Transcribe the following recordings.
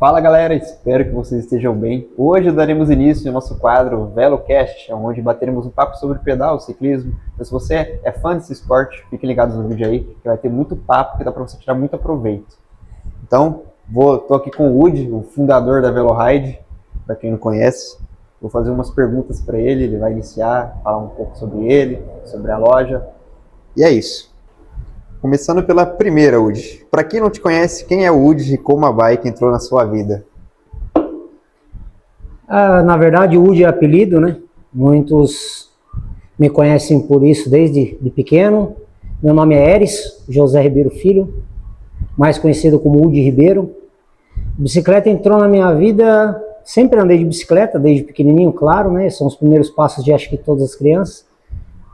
Fala galera, espero que vocês estejam bem. Hoje daremos início ao nosso quadro VeloCast, onde bateremos um papo sobre pedal, ciclismo. Então, se você é fã desse esporte, fiquem ligados no vídeo aí, que vai ter muito papo, que dá para você tirar muito proveito. Então, tô aqui com o Woody, o fundador da VeloRide, para quem não conhece. Vou fazer umas perguntas para ele, ele vai iniciar, falar um pouco sobre ele, sobre a loja. E é isso. Começando pela primeira, Woody. Para quem não te conhece, quem é o Woody e como a bike entrou na sua vida? Na verdade, o Woody é apelido, né? Muitos me conhecem por isso desde pequeno. Meu nome é Eris José Ribeiro Filho, mais conhecido como Woody Ribeiro. Bicicleta entrou na minha vida, sempre andei de bicicleta, desde pequenininho, claro, né? São os primeiros passos de acho que todas as crianças.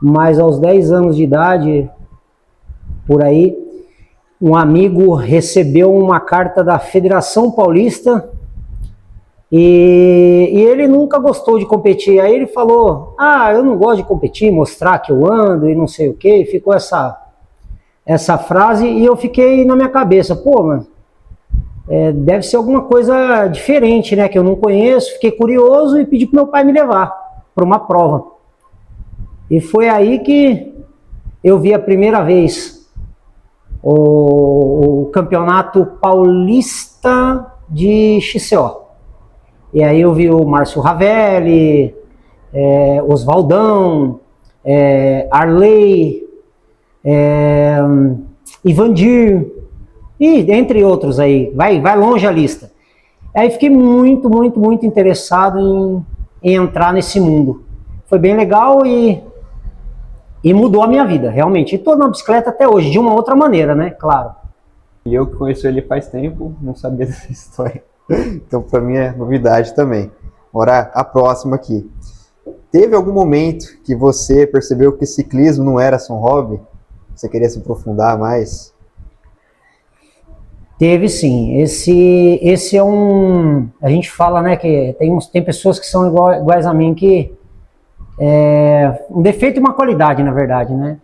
Mas aos 10 anos de idade, por aí, um amigo recebeu uma carta da Federação Paulista e ele nunca gostou de competir. Aí ele falou, eu não gosto de competir, mostrar que eu ando e não sei o que. E ficou essa frase e eu fiquei na minha cabeça, mano, deve ser alguma coisa diferente, né, que eu não conheço. Fiquei curioso e pedi pro meu pai me levar para uma prova. E foi aí que eu vi a primeira vez o Campeonato Paulista de XCO. E aí eu vi o Márcio Ravelli, Oswaldão, Arley, Ivandir, e entre outros aí, vai longe a lista. Aí fiquei muito interessado em entrar nesse mundo. Foi bem legal e mudou a minha vida, realmente. E tô na bicicleta até hoje, de uma outra maneira, né? Claro. E eu que conheço ele faz tempo, não sabia dessa história. Então, para mim é novidade também. Agora, a próxima aqui. Teve algum momento que você percebeu que ciclismo não era só um hobby? Você queria se aprofundar mais? Teve sim. Esse é um... A gente fala, né, que tem pessoas que são iguais a mim, que um defeito e uma qualidade, na verdade, né?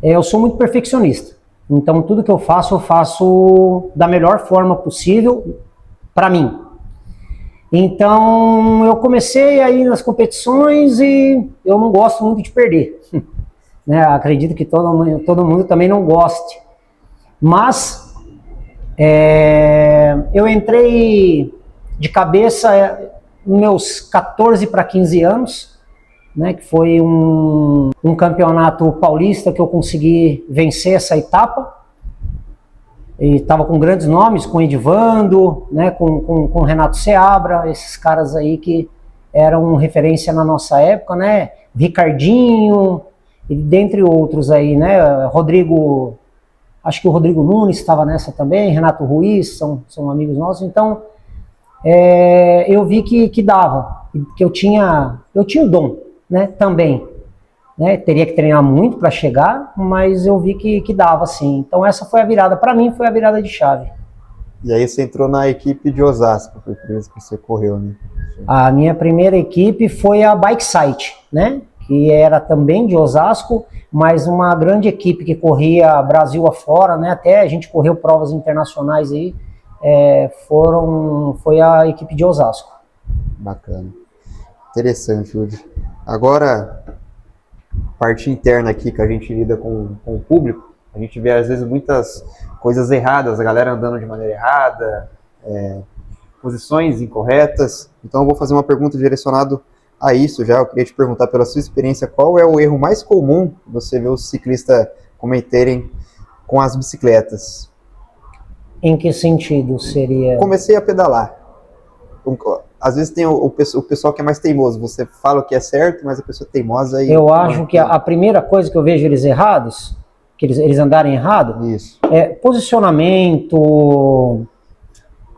Eu sou muito perfeccionista, então tudo que eu faço da melhor forma possível para mim. Então eu comecei aí nas competições e eu não gosto muito de perder, né? Acredito que todo mundo também não goste, mas eu entrei de cabeça nos meus 14 para 15 anos, né, que foi um campeonato paulista que eu consegui vencer essa etapa. E estava com grandes nomes, com Edvando, né, com Renato Seabra, esses caras aí que eram referência na nossa época, né, Ricardinho, e dentre outros aí, né, Rodrigo, acho que o Rodrigo Nunes estava nessa também, Renato Ruiz, são amigos nossos. Então eu vi que dava, que eu tinha o dom, né, também, né, teria que treinar muito para chegar, mas eu vi que dava sim. Então essa foi a virada, para mim foi a virada de chave. E aí você entrou na equipe de Osasco, foi por isso que você correu, né? A minha primeira equipe foi a Bike Site, né, que era também de Osasco, mas uma grande equipe que corria Brasil afora, né, até a gente correu provas internacionais aí, foi a equipe de Osasco. Bacana. Interessante, Woody. Agora, parte interna aqui que a gente lida com o público, a gente vê às vezes muitas coisas erradas, a galera andando de maneira errada, posições incorretas. Então eu vou fazer uma pergunta direcionada a isso já. Eu queria te perguntar, pela sua experiência, qual é o erro mais comum que você vê os ciclistas cometerem com as bicicletas? Em que sentido seria? Comecei a pedalar. Às vezes tem o pessoal que é mais teimoso, você fala o que é certo, mas a pessoa é teimosa e... Eu acho que a primeira coisa que eu vejo eles errados, que eles andarem errado, isso, posicionamento,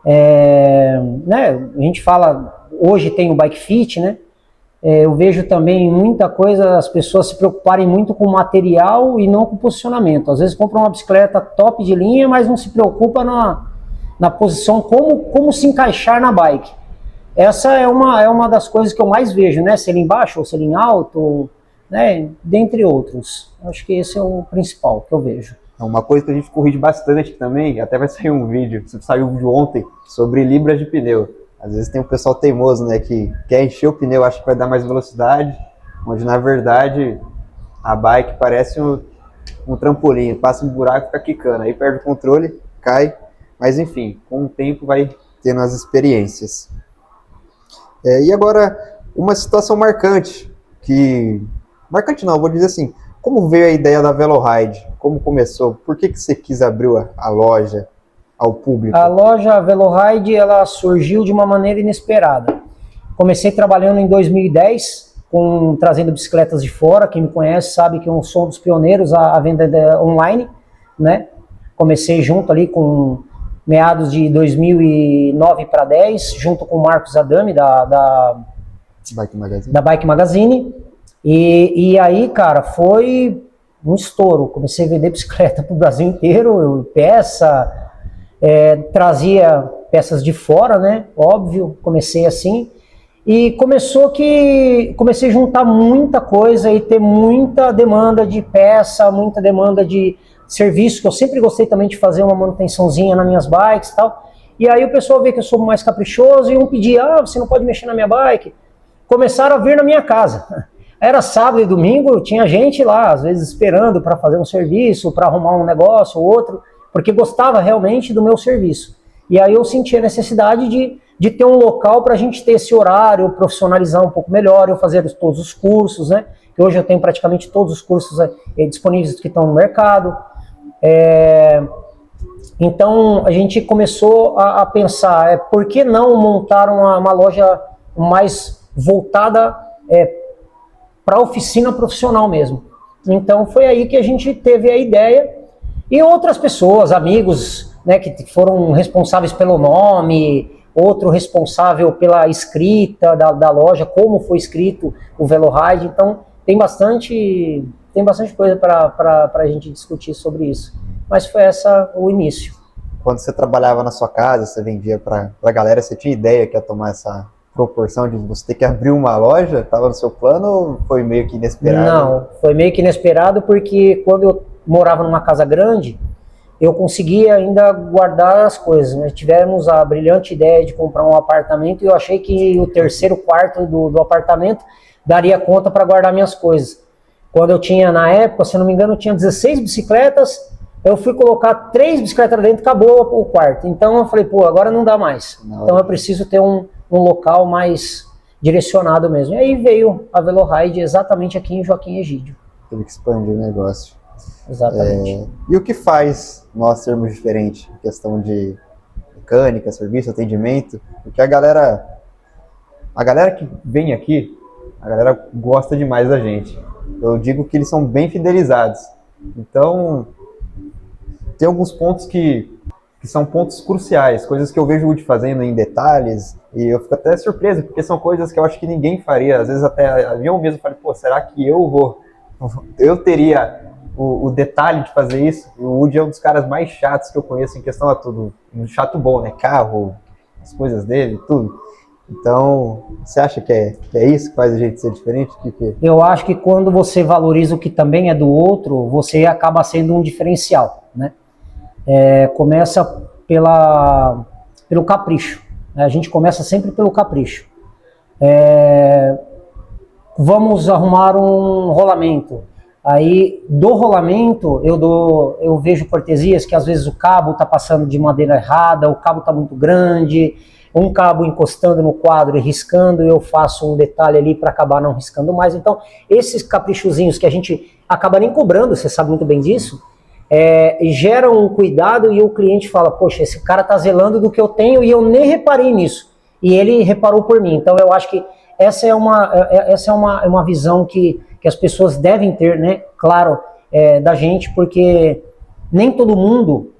né, a gente fala, hoje tem o Bike Fit, né, eu vejo também muita coisa, as pessoas se preocuparem muito com o material e não com o posicionamento. Às vezes compram uma bicicleta top de linha, mas não se preocupa na posição, como se encaixar na bike. Essa é uma das coisas que eu mais vejo, né? Se ele embaixo ou se ele em alto, né? Dentre outros. Acho que esse é o principal que eu vejo. Uma coisa que a gente corrige bastante também, até vai sair um vídeo, saiu um vídeo ontem, sobre libras de pneu. Às vezes tem um pessoal teimoso, né, que quer encher o pneu, acha que vai dar mais velocidade, onde na verdade a bike parece um trampolim, passa um buraco e fica quicando, aí perde o controle, cai, mas enfim, com o tempo vai tendo as experiências. E agora, uma situação marcante, marcante não, vou dizer assim, como veio a ideia da VeloRide? Como começou? Por que você quis abrir a loja ao público? A loja VeloRide, ela surgiu de uma maneira inesperada. Comecei trabalhando em 2010, trazendo bicicletas de fora. Quem me conhece sabe que eu sou um dos pioneiros à venda online, né? Comecei junto ali com meados de 2009 para 10, junto com o Marcos Adami, da Bike Magazine. E aí, cara, foi um estouro. Comecei a vender bicicleta para o Brasil inteiro, trazia peças de fora, né? Óbvio, comecei assim. E comecei a juntar muita coisa e ter muita demanda de peça, muita demanda de serviço, que eu sempre gostei também de fazer uma manutençãozinha nas minhas bikes e tal. E aí o pessoal vê que eu sou mais caprichoso e pedia, você não pode mexer na minha bike. Começaram a vir na minha casa. Era sábado e domingo, tinha gente lá, às vezes esperando para fazer um serviço, para arrumar um negócio ou outro, porque gostava realmente do meu serviço. E aí eu senti a necessidade de ter um local para a gente ter esse horário, profissionalizar um pouco melhor, eu fazer todos os cursos, né? Que hoje eu tenho praticamente todos os cursos disponíveis que estão no mercado. Então a gente começou a pensar, por que não montar uma loja mais voltada para oficina profissional mesmo. Então foi aí que a gente teve a ideia, e outras pessoas, amigos, né, que foram responsáveis pelo nome, outro responsável pela escrita da loja, como foi escrito o VeloRide. Então tem bastante coisa para a gente discutir sobre isso. Mas foi o início. Quando você trabalhava na sua casa, você vendia para a galera, você tinha ideia que ia tomar essa proporção de você ter que abrir uma loja? Estava no seu plano ou foi meio que inesperado? Não, foi meio que inesperado, porque quando eu morava numa casa grande, eu conseguia ainda guardar as coisas. Nós tivemos a brilhante ideia de comprar um apartamento e eu achei que o terceiro quarto do apartamento daria conta para guardar minhas coisas. Quando eu tinha, na época, se não me engano, eu tinha 16 bicicletas, eu fui colocar 3 bicicletas dentro, acabou o quarto. Então eu falei, agora não dá mais. Então eu preciso ter um local mais direcionado mesmo. E aí veio a VeloRide exatamente aqui em Joaquim Egídio. Teve que expandir o negócio. Exatamente. E o que faz nós sermos diferentes em questão de mecânica, serviço, atendimento? Porque a galera que vem aqui, a galera gosta demais da gente. Eu digo que eles são bem fidelizados. Então, tem alguns pontos que são pontos cruciais, coisas que eu vejo o Woody fazendo em detalhes, e eu fico até surpreso, porque são coisas que eu acho que ninguém faria. Às vezes até eu mesmo falei, será que eu teria o detalhe de fazer isso? O Woody é um dos caras mais chatos que eu conheço em questão a tudo. Um chato bom, né? Carro, as coisas dele, tudo. Então, você acha que é isso que faz a gente ser diferente? Eu acho que quando você valoriza o que também é do outro, você acaba sendo um diferencial, né? Começa pelo capricho, né? A gente começa sempre pelo capricho. Vamos arrumar um rolamento. Aí, do rolamento, eu vejo cortesias que às vezes o cabo está passando de maneira errada, o cabo está muito grande, um cabo encostando no quadro e riscando, eu faço um detalhe ali para acabar não riscando mais. Então, esses caprichozinhos que a gente acaba nem cobrando, você sabe muito bem disso, geram um cuidado, e o cliente fala, poxa, esse cara está zelando do que eu tenho e eu nem reparei nisso. E ele reparou por mim. Então, eu acho que essa é uma visão que as pessoas devem ter, né, claro, da gente, porque nem todo mundo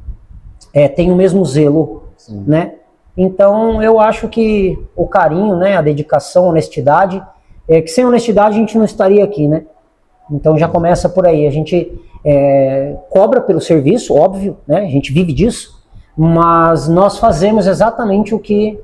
tem o mesmo zelo, sim, né? Então eu acho que o carinho, né, a dedicação, a honestidade, que sem honestidade a gente não estaria aqui, né? Então já começa por aí. A gente cobra pelo serviço, óbvio, né? A gente vive disso, mas nós fazemos exatamente o que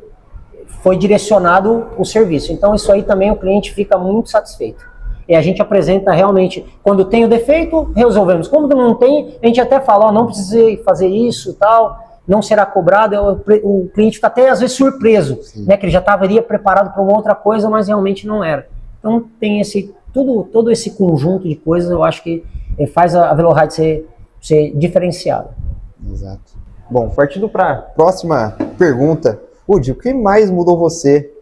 foi direcionado o serviço. Então isso aí também o cliente fica muito satisfeito. E a gente apresenta realmente, quando tem o defeito, resolvemos. Quando não tem, a gente até fala, não precisei fazer isso, tal, não será cobrado. O cliente fica até às vezes surpreso, né, que ele já estaria preparado para uma outra coisa, mas realmente não era. Então tem todo esse conjunto de coisas, eu acho que faz a Veloride ser diferenciada. Exato. Bom, partindo para a próxima pergunta, Udi, o que mais mudou você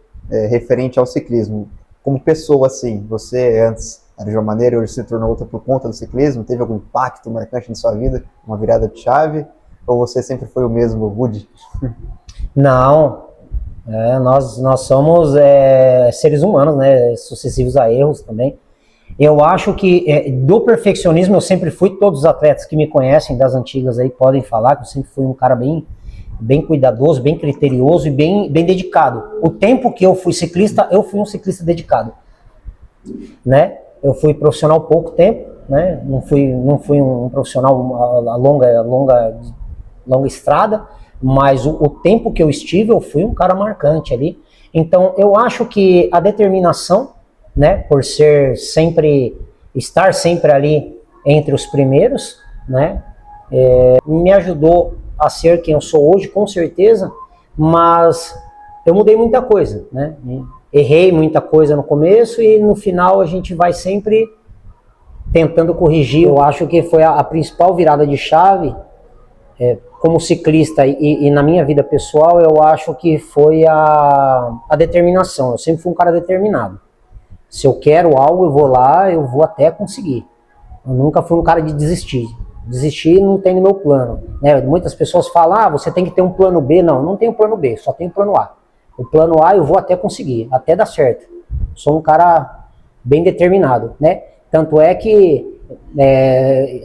referente ao ciclismo? Como pessoa, assim, você antes era de uma maneira e hoje se tornou outra por conta do ciclismo? Teve algum impacto marcante na sua vida? Uma virada de chave? Ou você sempre foi o mesmo, Udi? Não, nós somos seres humanos, né, sucessivos a erros também. Eu acho que do perfeccionismo eu sempre fui, todos os atletas que me conhecem das antigas aí podem falar que eu sempre fui um cara bem cuidadoso, bem criterioso e bem dedicado. O tempo que eu fui ciclista, eu fui um ciclista dedicado, né? Eu fui profissional pouco tempo, né? Não fui um profissional a longa estrada, mas o tempo que eu estive, eu fui um cara marcante ali. Então eu acho que a determinação, né, por estar sempre ali entre os primeiros, né, me ajudou a ser quem eu sou hoje, com certeza, mas eu mudei muita coisa, né, errei muita coisa no começo e no final a gente vai sempre tentando corrigir. Eu acho que foi a principal virada de chave, como ciclista e na minha vida pessoal, eu acho que foi a determinação. Eu sempre fui um cara determinado. Se eu quero algo, eu vou lá, eu vou até conseguir. Eu nunca fui um cara de desistir. Desistir não tem no meu plano, né? Muitas pessoas falam, você tem que ter um plano B. Não, não tenho plano B, só tenho plano A. O plano A eu vou até conseguir, até dar certo. Sou um cara bem determinado, né? Tanto é que,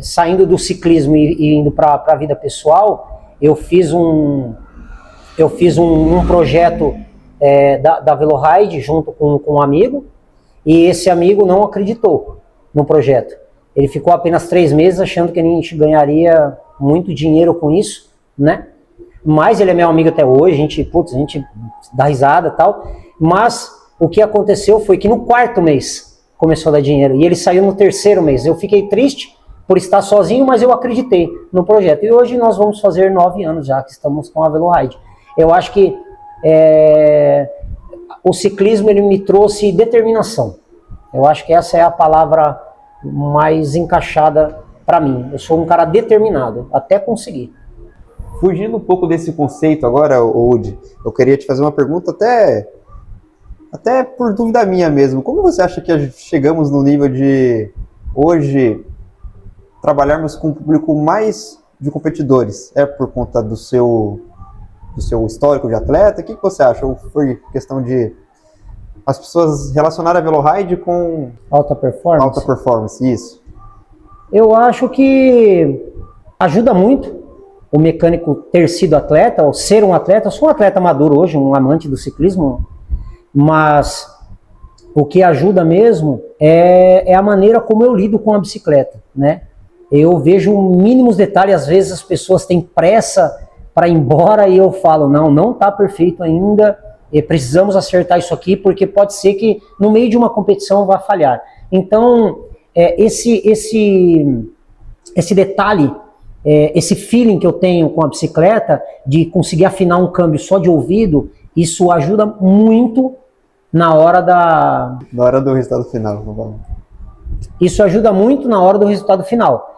saindo do ciclismo e indo para a vida pessoal, eu fiz um projeto da Veloride junto com um amigo, e esse amigo não acreditou no projeto. Ele ficou apenas 3 meses achando que a gente ganharia muito dinheiro com isso, né? Mas ele é meu amigo até hoje, a gente dá risada e tal. Mas o que aconteceu foi que no 4º mês começou a dar dinheiro, e ele saiu no 3º mês. Eu fiquei triste por estar sozinho, mas eu acreditei no projeto. E hoje nós vamos fazer 9 anos já que estamos com a Veloride. Eu acho que o ciclismo ele me trouxe determinação. Eu acho que essa é a palavra mais encaixada para mim. Eu sou um cara determinado, até conseguir. Fugindo um pouco desse conceito agora, Udi, eu queria te fazer uma pergunta até por dúvida minha mesmo. Como você acha que chegamos no nível de, hoje, trabalharmos com um público mais de competidores? É por conta do seu histórico de atleta? O que você acha? Ou foi questão de as pessoas relacionaram a Veloride com alta performance? Alta performance, isso. Eu acho que ajuda muito o mecânico ter sido atleta, ou ser um atleta. Eu sou um atleta maduro hoje, um amante do ciclismo, mas o que ajuda mesmo é a maneira como eu lido com a bicicleta, né? Eu vejo mínimos detalhes, às vezes as pessoas têm pressa para ir embora e eu falo, não está perfeito ainda, precisamos acertar isso aqui, porque pode ser que no meio de uma competição vá falhar. Então, esse detalhe, esse feeling que eu tenho com a bicicleta, de conseguir afinar um câmbio só de ouvido, isso ajuda muito na hora do resultado final. Isso ajuda muito na hora do resultado final.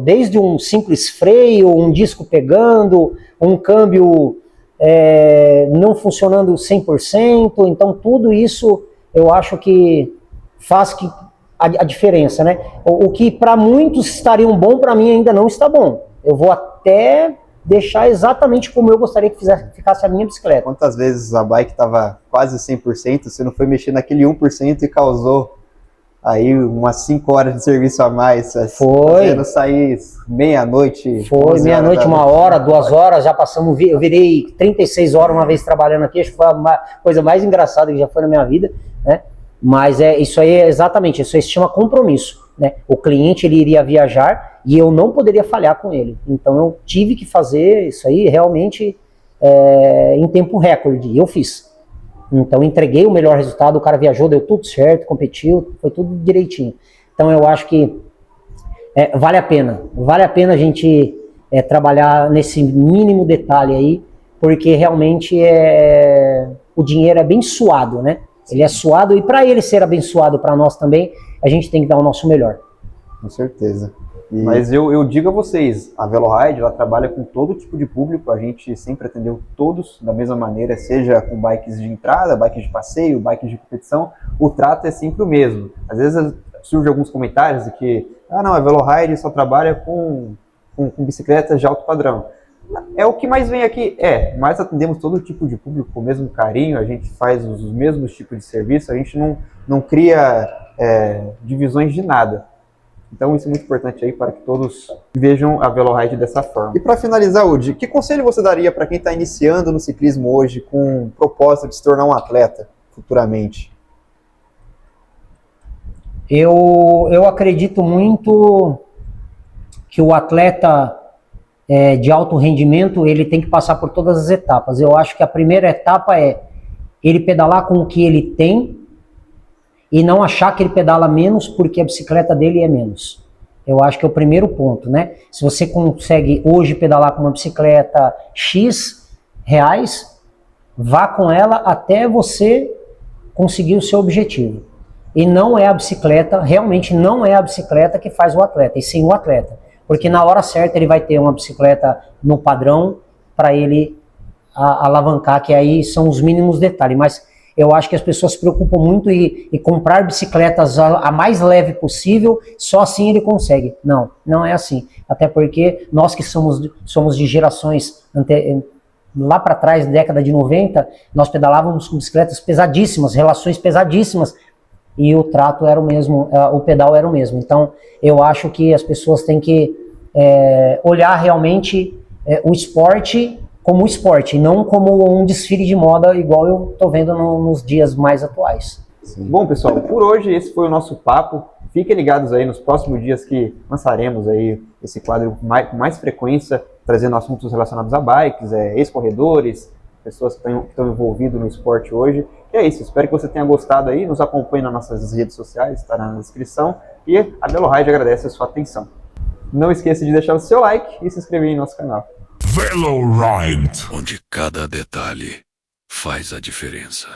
Desde um simples freio, um disco pegando, um câmbio não funcionando 100%, então tudo isso eu acho que faz a diferença, né? O que para muitos estaria bom, para mim ainda não está bom. Eu vou até deixar exatamente como eu gostaria que ficasse a minha bicicleta. Quantas vezes a bike estava quase 100%, você não foi mexer naquele 1% e causou aí umas 5 horas de serviço a mais? Foi. Fazendo sair meia-noite. Foi, meia-noite, 1 hora, 2 horas, já passamos, eu virei 36 horas uma vez trabalhando aqui, acho que foi a coisa mais engraçada que já foi na minha vida, né? Mas isso aí exatamente, isso aí se chama compromisso, né? O cliente ele iria viajar e eu não poderia falhar com ele, então eu tive que fazer isso aí realmente em tempo recorde, e eu fiz, Então entreguei o melhor resultado, o cara viajou, deu tudo certo, competiu, foi tudo direitinho. Então eu acho que vale a pena a gente trabalhar nesse mínimo detalhe aí, porque realmente o dinheiro é bem suado, né? Ele é suado, e para ele ser abençoado para nós também, a gente tem que dar o nosso melhor. Com certeza. Mas eu digo a vocês, a Veloride, ela trabalha com todo tipo de público, a gente sempre atendeu todos da mesma maneira, seja com bikes de entrada, bikes de passeio, bikes de competição, o trato é sempre o mesmo. Às vezes surgem alguns comentários de que, não, a Veloride só trabalha com bicicletas de alto padrão. É o que mais vem aqui, mas atendemos todo tipo de público com o mesmo carinho, a gente faz os mesmos tipos de serviço, a gente não cria divisões de nada. Então isso é muito importante aí para que todos vejam a Veloride dessa forma. E para finalizar, Udi, que conselho você daria para quem está iniciando no ciclismo hoje com o propósito de se tornar um atleta futuramente? Eu acredito muito que o atleta de alto rendimento, ele tem que passar por todas as etapas. Eu acho que a primeira etapa é ele pedalar com o que ele tem e não achar que ele pedala menos porque a bicicleta dele é menos. Eu acho que é o primeiro ponto, né? Se você consegue hoje pedalar com uma bicicleta X reais, vá com ela até você conseguir o seu objetivo. E não é a bicicleta, realmente não é a bicicleta que faz o atleta, e sim o atleta. Porque na hora certa ele vai ter uma bicicleta no padrão para ele alavancar, que aí são os mínimos detalhes. Mas eu acho que as pessoas se preocupam muito em comprar bicicletas a mais leve possível, só assim ele consegue. Não, não é assim. Até porque nós que somos de gerações lá para trás, década de 90, nós pedalávamos com bicicletas pesadíssimas, relações pesadíssimas, e o trato era o mesmo, o pedal era o mesmo. Então, eu acho que as pessoas têm que olhar realmente o esporte como esporte, não como um desfile de moda, igual eu estou vendo nos dias mais atuais. Sim. Bom, pessoal, por hoje esse foi o nosso papo. Fiquem ligados aí nos próximos dias que lançaremos aí esse quadro com mais frequência, trazendo assuntos relacionados a bikes, ex-corredores, pessoas que estão envolvidas no esporte hoje. E é isso, espero que você tenha gostado aí, nos acompanhe nas nossas redes sociais, estará na descrição, e a Veloride agradece a sua atenção. Não esqueça de deixar o seu like e se inscrever em nosso canal. Veloride, onde cada detalhe faz a diferença.